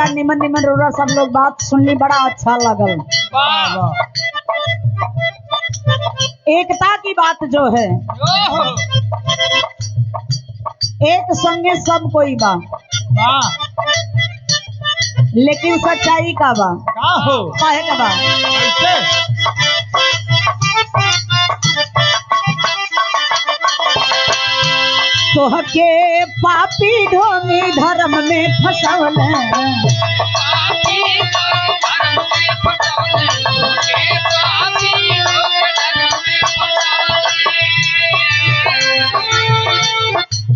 बड़ा निमन निमन रोरा सब लोग बात सुनली, बड़ा अच्छा लगल। एकता की बात जो है, एक संगे सब कोई बा, लेकिन सच्चाई का बा काहे का बा? तोहके पापी ढोंगी धर्म में फसवल,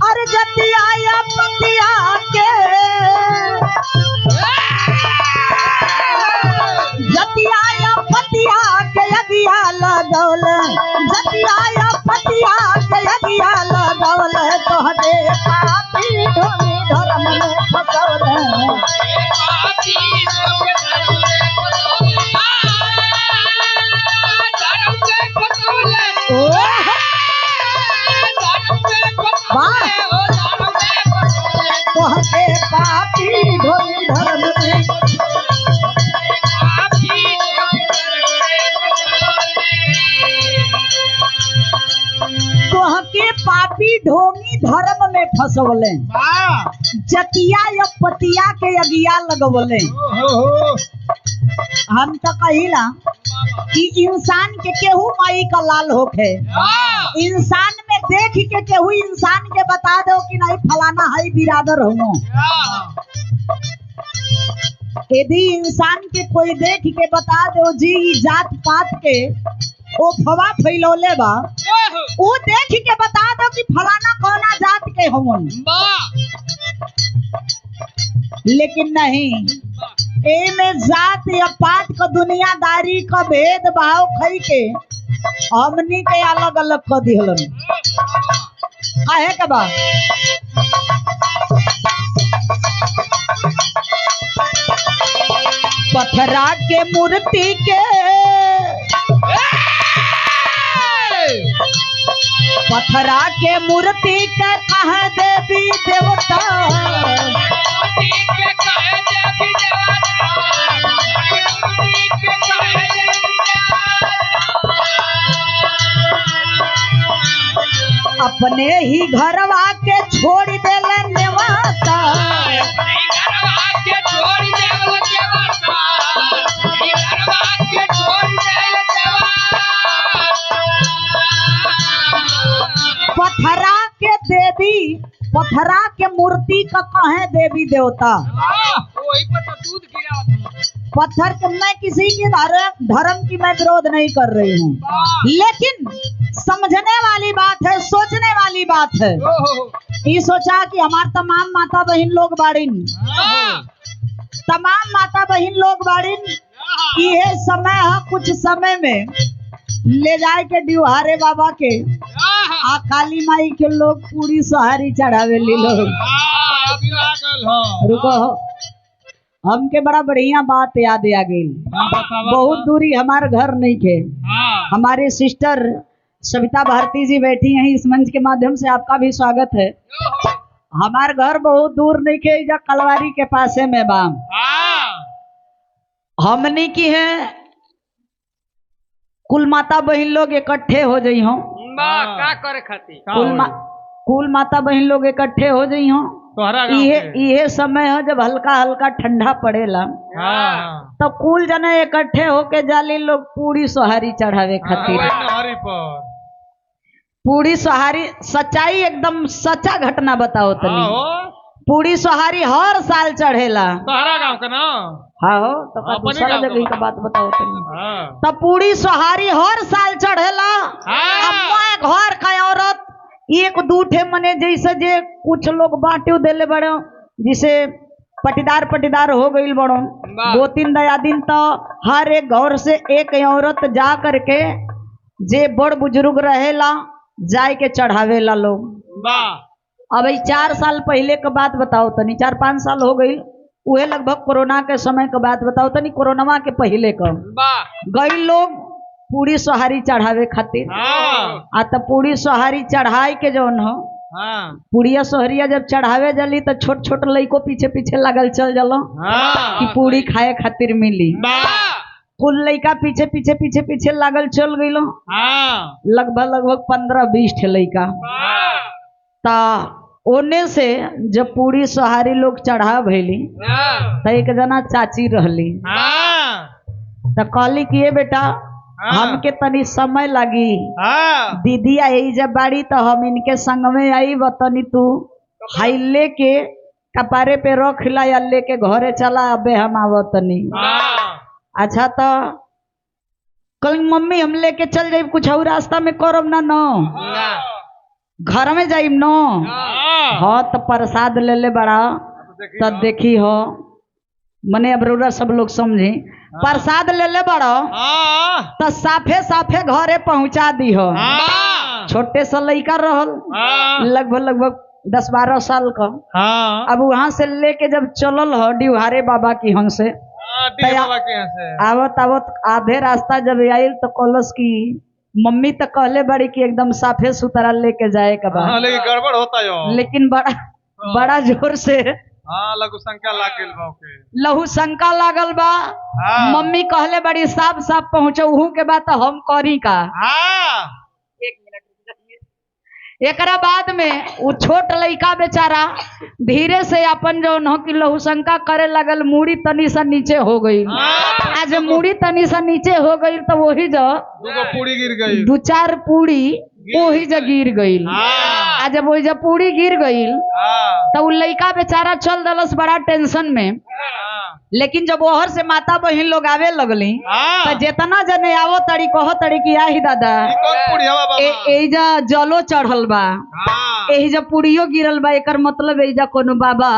अरे जतिया या पतिया के, जतिया या पतिया के यदिया लगौल, जतिया या पतिया के यदिया लगौल, तोहरे पापी ढोंगी धर्म में फसवल। तोहरे पापी ढोंगी धर्म में, तोहके पापी ढोंगी धर्म में फसवले, जतिया या पतिया के अगिया लगवले। हम तो कहिला कि इंसान के केहू माई का लाल होखे, इंसान में देख के केहू इंसान के बता दो कि नहीं फलाना है बिरादर हो। यदि इंसान के कोई देख के बता दो जी जात पात के ओ फवा फैलौले बा, वो देख के बता दो कि फलाना कौना जात के होवन, लेकिन नहीं, में जात या पात का दुनियादारी का भेदभाव खई के हमनी के अलग अलग कर दिहलन। काहे के बा? पत्थरा के मूर्ति के, पत्थरा के मूर्ति के कह देवी देवता, अपने ही घरवा के छोड़ देले नेवाता, पत्थरा के देवी, पत्थरा के मूर्ति का कहे देवी देवता। पत्थर के, मैं किसी की धर्म की मैं विरोध नहीं कर रही हूँ, लेकिन समझने वाली बात है, सोचने वाली बात है। ये सोचा कि हमारे तमाम माता बहन लोग बाड़ीन, तमाम माता बहन लोग बाड़ीन, ये समय है कुछ समय में ले जाए के डिहारे बाबा के आ काली माई के लोग पूरी सोहारी चढ़ावे ली लोग। रुको, हमके बड़ा बढ़िया बात याद आ गई। बहुत दूरी हमारे घर नहीं थे, हमारे सिस्टर सविता भारती जी बैठी हैं, इस मंच के माध्यम से आपका भी स्वागत है। हमारे घर बहुत दूर नहीं थे, जा कलवारी के पासे में बाम हमने की है। कुल माता बहन लोग इकट्ठे हो जाई हो, का करे खातिर कुल माता बहन लोग इकट्ठे हो जाई हो। ये समय है जब हल्का हल्का ठंडा पड़ेला, तो कुल जने इकट्ठे होके जाली लोग पूरी सोहारी चढ़ावे खातिर। पूरी सोहारी सच्चाई एकदम सच्चा घटना बताओ तनी। पूरी सोहारी हर साल चढ़ेला तोहरा गांव का ना? हाँ हो, तो दूसरा जगह का बात बताओ तनी। तो पूरी सोहारी हर साल चढ़ेला। घर का औरत एक दूठे मने जैसे जे कुछ लोग बांटे देले बड़े, जिसे पटीदार पटीदार हो गई बड़ो, 2-3 दया दिन तो हर एक घर से एक औरत जा करके जे बड़ बुजुर्ग रहेला जाए के चढ़ावेला लोग। अब 4 साल पहले का बात बताओ तनी, 4-5 साल हो गई, उहे लगभग कोरोना के समय का बात बताओ तनी। कोरोना के पहले का गई लोग पूरी सोहारी चढ़ावे खातिर। आ तो पूरी सोहारी चढ़ाई के जौन हो हाँ पूड़िया सोहरिया जब चढ़ावे जली तो छोट छोट लइको पीछे पीछे लागल चल जलो हाँ कि पूड़ी खाए खातिर मिली। वाह कुल लइका पीछे पीछे पीछे पीछे लागल चल गइलो। हाँ लगभग 15-20 ठे लइका। वाह ता ओने से जब पूड़ी सोहारी लोग चढ़ा भइली तो एक जना चाची रहली हाँ तो कहली कि ये बेटा हमके तनी समय लगी, हाँ दीदी आई जब बाड़ी तो हम इनके संग में आई बतनी तू हाई लेके कपारे पे रख ला या लेके घरे चला अबे हम आवतनी। अच्छा तो कल मम्मी हम लेके चल जाइब कुछ और रास्ता में करब ना न घर में जाइब न। हाँ तो प्रसाद ले ले बड़ा तब देखी हो मने अब रउरा सब लोग समझी प्रसाद ले ले बड़ा तो साफे साफे घरे पहुंचा दी हो। छोटे सा लइका रहल लगभग 10-12 साल का। अब वहां से लेके जब चलल हो डिवहारे बाबा की हंग से आवत आवत आधे रास्ता जब आयल तो कलस की मम्मी तो कहले बड़ी कि एकदम साफे सुथरा लेके जाए का बा लेकिन गड़बड़ होता है लेकिन बड़ा जोर से लघु शंका लागल बा ओके लहू शंका लागल बा। मम्मी कहले बड़ी साफ साफ पहुंचू के बाद तो हम करी का। एक मिनट एकरा बाद में वो छोट लइका बेचारा धीरे से अपन जो न की लहू शंका करे लगल मूड़ी तनी सा नीचे हो गई। आज मूड़ी तनी सा नीचे हो गई तो वही जो पूरी गिर गई 2-4 पूड़ी वही जो गिर गई। आज जब वही जब पूड़ी गिर गई तो वो लइका बेचारा चल दलस बड़ा टेंशन में। लेकिन जब ओहर से माता बहन लोग आवे लगली तो जितना जने आवो तड़ी कहो तड़ी कि आही दादा एजा जलो चढ़ल बा एजा पुड़ियो गिरल बा एकर मतलब एजा कोनो बाबा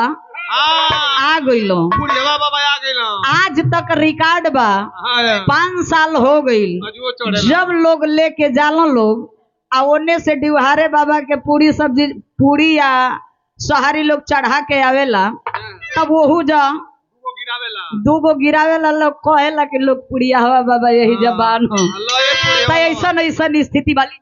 आ गइलो। आज तक रिकॉर्ड बा 5 साल हो गइल जब लोग लेके जाला लोग आ ओने से डिवहारे बाबा के पूरी सब्जी पूरी या सोहारी लोग चढ़ा के आवेला तब वहू जा 2 गिरावेला लोग कहेला कि लोग पुड़िया हवा बाबा यही जबान हो तो ऐसा स्थिति वाली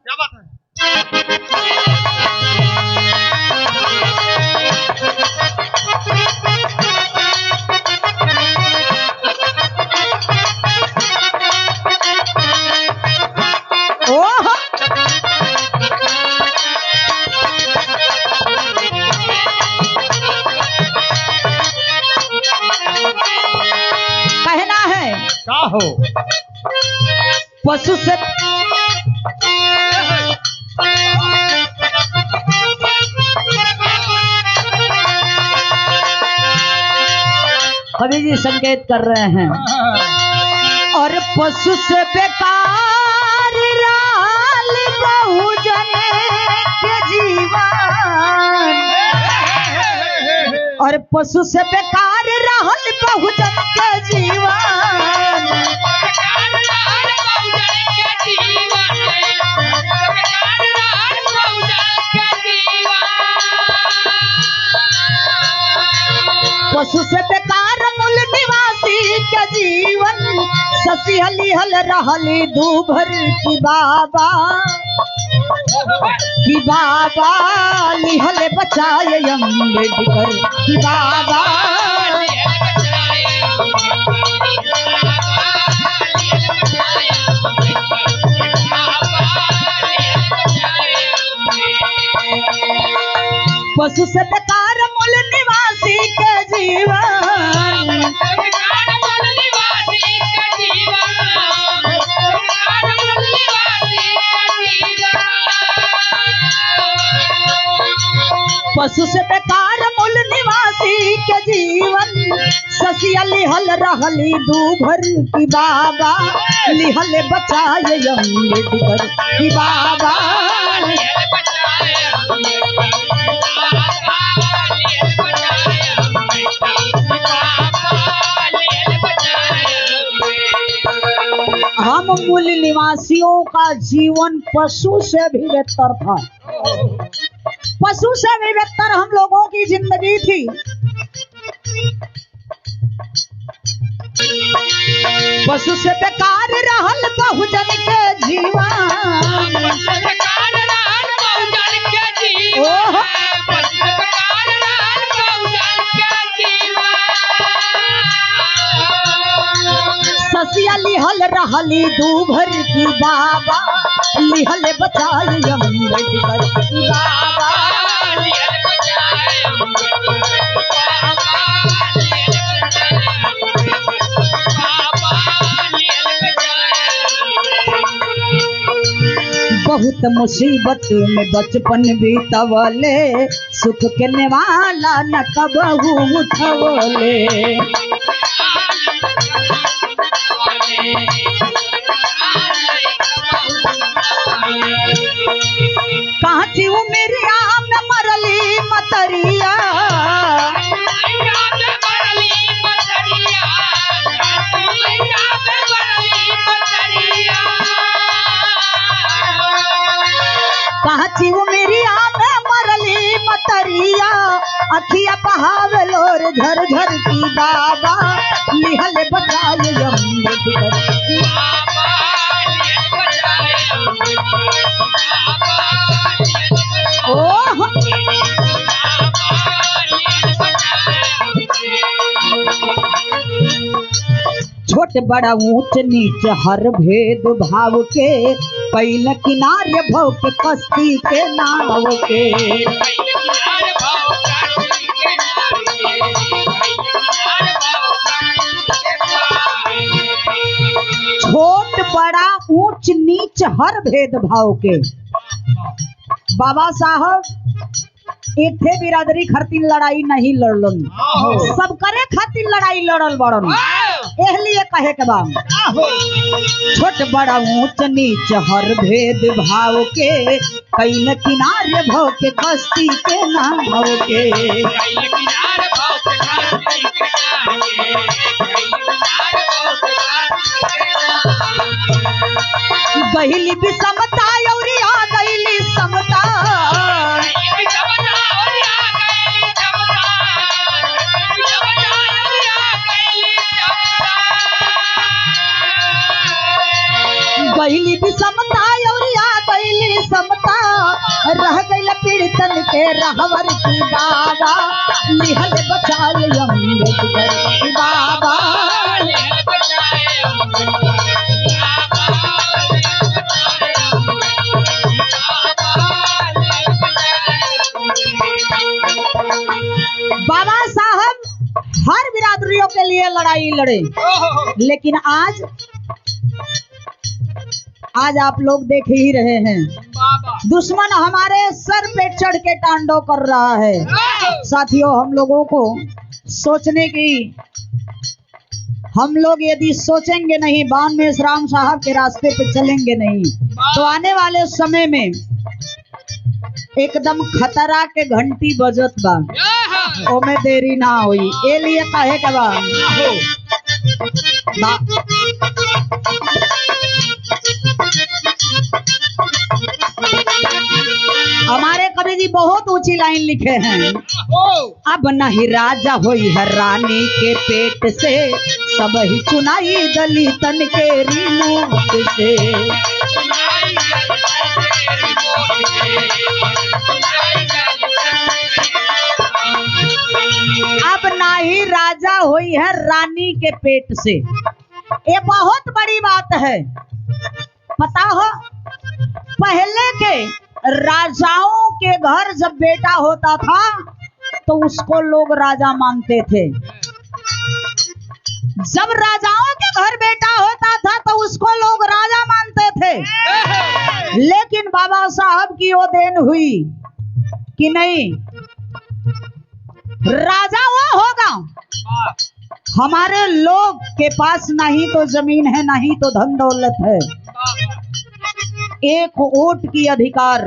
कहना है का हो पशु से कवि जी संकेत कर रहे हैं और पशु से बेकार राल बहुजन के जीवन और पशु से बेकार रहल बहुजन के जीवन। पशु से बेकार मूल निवासी के जीवन ससी हली हल रहली दूभर की बाबा लिहल बचाए अम्बेडकर की बाबा। पशु से बेकार मूल निवासी के जीवन पशु से बेकार मूल निवासी के जीवन ससिया लिहल रहली दूभर की बाबा लिहल बचाए अम्बेडकर की बाबा। हम मूल निवासियों का जीवन पशु से भी बेहतर था। पशु से भी बेहतर हम लोगों की जिंदगी थी। पशु से बेकार रहल बहुजन के जीवन रहल रहली दू घर की बाबा लिहल बचाई अम्बेडकर की बाबा बहुत मुसीबत में बचपन बीतवले सुख के नेवाला न कबहू उठवले काची उमरिया में मरली मतरिया काची उमरिया में मरली मतरिया अखिया बहावलोर झर झर की बाबा लिहल बचाए अम्बेडकर छोट बड़ा ऊंच नीच हर भेद भाव के पैल किनारे भव के कश्ती के नाव के छोट बड़ा ऊंच नीच हर भेद भाव के बाबा साहब एक थे बिरादरी खातिर लड़ाई नहीं लड़लन सब करे खातिर लड़ाई लड़ल बड़न एहलिए कहे के बा छोट बड़ा ऊंच नीच हर भेद भाव के कई किनारे भव के कश्ती के नाव के गहिली भी समता और आ गईली समता गईली भी समता और आ गईली समता रह गई पीड़ितन के रहवर की बाबा लिहल बचाए अम्बेडकर की बाबा बाबा साहब हर बिरादरियों के लिए लड़ाई लड़े लेकिन आज आप लोग देख ही रहे हैं दुश्मन हमारे सर पे चढ़ के तांडव कर रहा है। साथियों हम लोगों को सोचने की हम लोग यदि सोचेंगे नहीं बान में राम साहब के रास्ते पे चलेंगे नहीं तो आने वाले समय में एकदम खतरा के घंटी बजत बा ओमे देरी ना हुई ए लिए कहे के बा हमारे कवि जी बहुत ऊंची लाइन लिखे हैं अब नहीं राजा होई है रानी के पेट से सब ही चुनाई दलितन के रिमोट से अब नहीं राजा हुई है रानी के पेट से ये बहुत बड़ी बात है। पता हो पहले के राजाओं के घर जब बेटा होता था तो उसको लोग राजा मानते थे। जब राजाओं के घर बेटा होता था तो उसको लोग राजा मानते थे। लेकिन बाबा साहब की वो देन हुई कि नहीं राजा वो होगा हमारे लोग के पास नहीं तो जमीन है नहीं तो धन दौलत है। एक वोट की अधिकार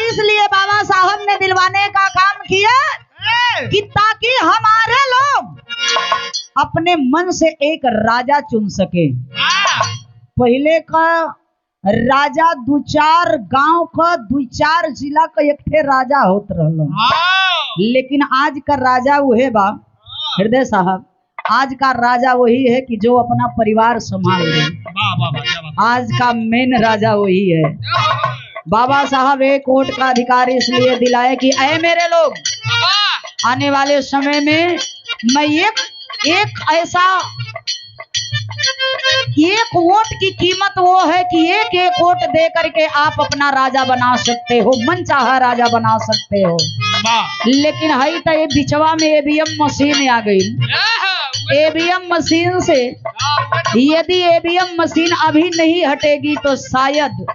इसलिए बाबा साहब ने दिलवाने का काम किया कि ताकि हमारे लोग अपने मन से एक राजा चुन सके। पहले का राजा दो चार गांव का दो चार जिला का एक ठे राजा होत रहलो। लेकिन आज का राजा वही बा हृदय साहब, आज का राजा वही है कि जो अपना परिवार संभाल ले। आज का मेन राजा वही है। बाबा साहब एक वोट का अधिकार इसलिए दिलाए कि ऐ मेरे लोग आने वाले समय में मैं एक ऐसा एक वोट की कीमत वो है कि एक एक वोट दे करके आप अपना राजा बना सकते हो, मनचाहा राजा बना सकते हो। लेकिन है तो ये बिचवा में ईवीएम मशीन आ गई। ईवीएम मशीन से यदि ईवीएम मशीन अभी नहीं हटेगी तो शायद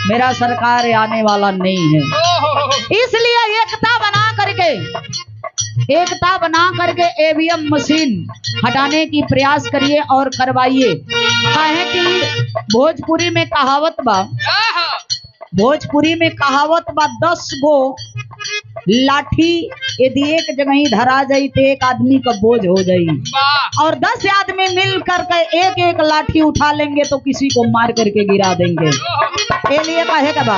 मेरा सरकार आने वाला नहीं है। इसलिए एकता बना करके ईवीएम मशीन हटाने की प्रयास करिए और करवाइए। काहे कि भोजपुरी में कहावत बा 10 गो लाठी यदि एक जगह ही धरा जाई तो एक आदमी का बोझ हो जाई, और 10 आदमी मिल करके एक एक लाठी उठा लेंगे तो किसी को मार करके गिरा देंगे। ये लिए कहे का बा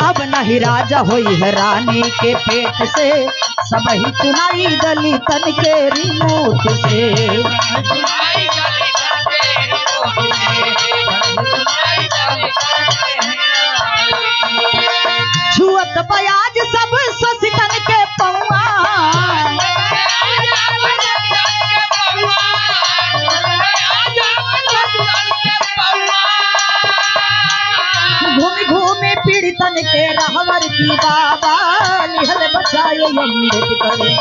अब नहीं राजा होई है रानी के पेट से, सब ही चुनाई दलितन के रिमोट से। छुअत बयाज सब ससितन के पौआ, घूम घूमे पीड़ितन के रहवर की बाबा, निहल बचाए अमृत करे।